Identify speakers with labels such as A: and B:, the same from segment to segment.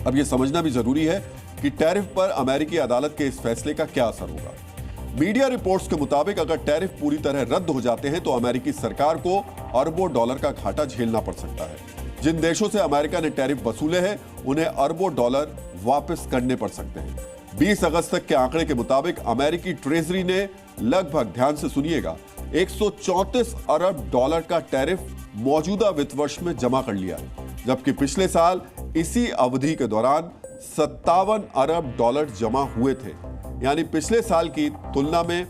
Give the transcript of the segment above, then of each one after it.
A: अब यह समझना भी जरूरी है कि टैरिफ पर अमेरिकी अदालत के इस फैसले का क्या असर होगा। मीडिया रिपोर्ट्स के मुताबिक अगर टैरिफ पूरी तरह रद्द हो जाते हैं तो अमेरिकी सरकार को अरबों डॉलर का घाटा झेलना पड़ सकता है। जिन देशों से अमेरिका ने टैरिफ वसूले हैं उन्हें अरबों डॉलर वापस करने पड़ सकते हैं। 20 अगस्त तक के आंकड़े के मुताबिक अमेरिकी ट्रेजरी ने लगभग, ध्यान से सुनिएगा, 134 अरब डॉलर का टैरिफ मौजूदा वित्त वर्ष में जमा कर लिया है, जबकि पिछले साल इसी अवधि के दौरान 57 अरब डॉलर जमा हुए थे। यानी पिछले साल की तुलना में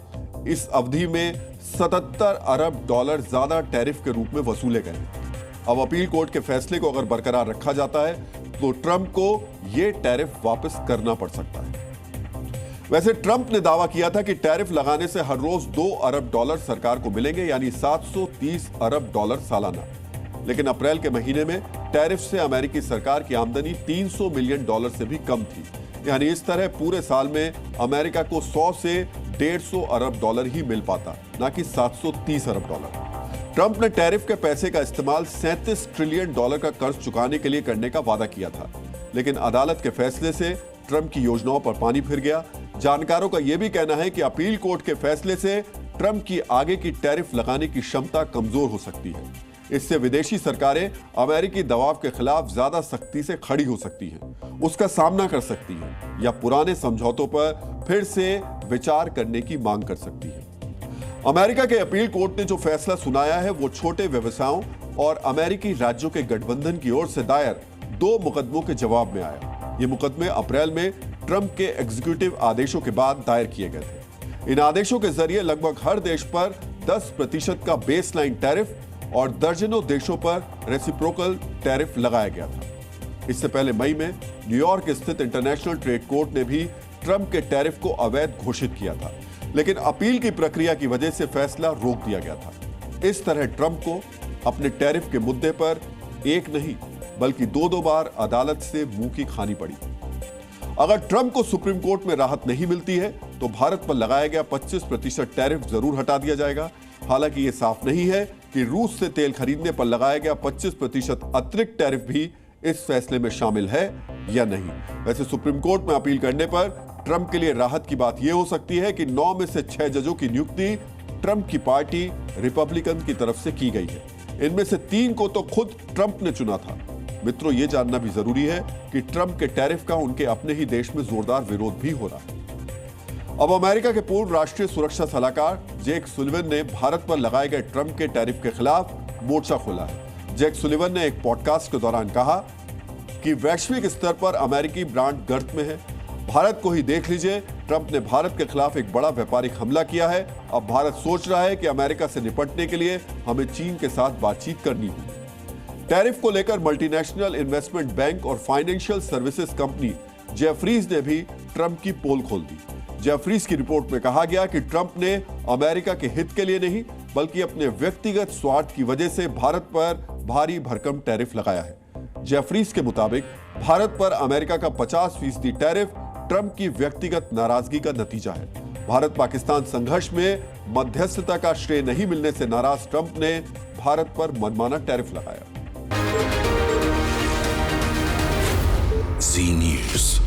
A: इस अवधि में 77 अरब डॉलर ज्यादा टैरिफ के रूप में वसूले गए। अब अपील कोर्ट के फैसले को अगर बरकरार रखा जाता है तो ट्रंप को यह टैरिफ वापस करना पड़ सकता है। वैसे ट्रंप ने दावा किया था कि टैरिफ लगाने से हर रोज 2 अरब डॉलर सरकार को मिलेंगे, यानी 730 अरब डॉलर सालाना। लेकिन अप्रैल के महीने में टैरिफ से अमेरिकी सरकार की आमदनी 300 मिलियन डॉलर से भी कम थी। यानी इस तरह पूरे साल में अमेरिका को 100 से 150 अरब डॉलर ही मिल पाता, ना कि 730 अरब डॉलर। ट्रंप ने टैरिफ के पैसे का इस्तेमाल 37 ट्रिलियन डॉलर का कर्ज चुकाने के लिए करने का वादा किया था, लेकिन अदालत के फैसले से ट्रंप की योजनाओं पर पानी फिर गया। जानकारों का यह भी कहना है कि अपील कोर्ट के फैसले से ट्रंप की आगे की टैरिफ लगाने की क्षमता कमजोर हो सकती है। इससे विदेशी सरकारें अमेरिकी दबाव के खिलाफ ज्यादा सख्ती से खड़ी हो सकती हैं, उसका सामना कर सकती हैं या पुराने समझौतों पर फिर से विचार करने की मांग कर सकती हैं। अमेरिका के अपील कोर्ट ने जो फैसला सुनाया है वो छोटे व्यवसायों और अमेरिकी राज्यों के गठबंधन की ओर से दायर 2 मुकदमों के जवाब में आया। ये मुकदमे अप्रैल में ट्रंप के एग्जीक्यूटिव आदेशों के बाद दायर किए गए थे। इन आदेशों के जरिए लगभग हर देश पर 10% का बेसलाइन टैरिफ और दर्जनों देशों पर रेसिप्रोकल टैरिफ लगाया गया था। इससे पहले मई में न्यूयॉर्क स्थित इंटरनेशनल ट्रेड कोर्ट ने भी ट्रंप के टैरिफ को अवैध घोषित किया था, लेकिन अपील की प्रक्रिया की वजह से फैसला रोक दिया गया था। इस तरह ट्रंप को अपने टैरिफ के मुद्दे पर एक नहीं बल्कि 2 बार अदालत से मुंह की खानी पड़ी। अगर ट्रंप को सुप्रीम कोर्ट में राहत नहीं मिलती है तो भारत पर लगाया गया 25% टैरिफ जरूर हटा दिया जाएगा। हालांकि यह साफ नहीं है कि रूस से तेल खरीदने पर लगाया गया 25% अतिरिक्त टैरिफ भी इस फैसले में शामिल है या नहीं। वैसे सुप्रीम कोर्ट में अपील करने पर ट्रंप के लिए राहत की बात यह हो सकती है कि 9 में से 6 जजों की नियुक्ति ट्रंप की पार्टी रिपब्लिकन की तरफ से की गई है। इनमें से 3 को तो खुद ट्रंप ने चुना था। मित्रों, यह जानना भी जरूरी है कि ट्रंप के टैरिफ का उनके अपने ही देश में जोरदार विरोध भी हो रहा है। अब अमेरिका के पूर्व राष्ट्रीय सुरक्षा सलाहकार जैक सुलिवन ने भारत पर लगाए गए ट्रंप के टैरिफ के खिलाफ मोर्चा खोला है। जैक सुलिवन ने एक पॉडकास्ट के दौरान कहा कि वैश्विक स्तर पर अमेरिकी ब्रांड गर्त में है। भारत को ही देख लीजिए, ट्रंप ने भारत के खिलाफ एक बड़ा व्यापारिक हमला किया है। अब भारत सोच रहा है कि अमेरिका से निपटने के लिए हमें चीन के साथ बातचीत करनी होगी। टैरिफ को लेकर मल्टीनेशनल इन्वेस्टमेंट बैंक और फाइनेंशियल सर्विसेज कंपनी जेफरीज ने भी ट्रंप की पोल खोल दी। जेफरीज की रिपोर्ट में कहा गया कि ट्रंप ने अमेरिका के हित के लिए नहीं बल्कि अपने व्यक्तिगत स्वार्थ की वजह से भारत पर भारी भरकम टैरिफ लगाया है। जेफरीज के मुताबिक भारत पर अमेरिका का 50% टैरिफ ट्रंप की व्यक्तिगत नाराजगी का नतीजा है। भारत पाकिस्तान संघर्ष में मध्यस्थता का श्रेय नहीं मिलने से नाराज ट्रंप ने भारत पर मनमाना टैरिफ लगाया।
B: Z News.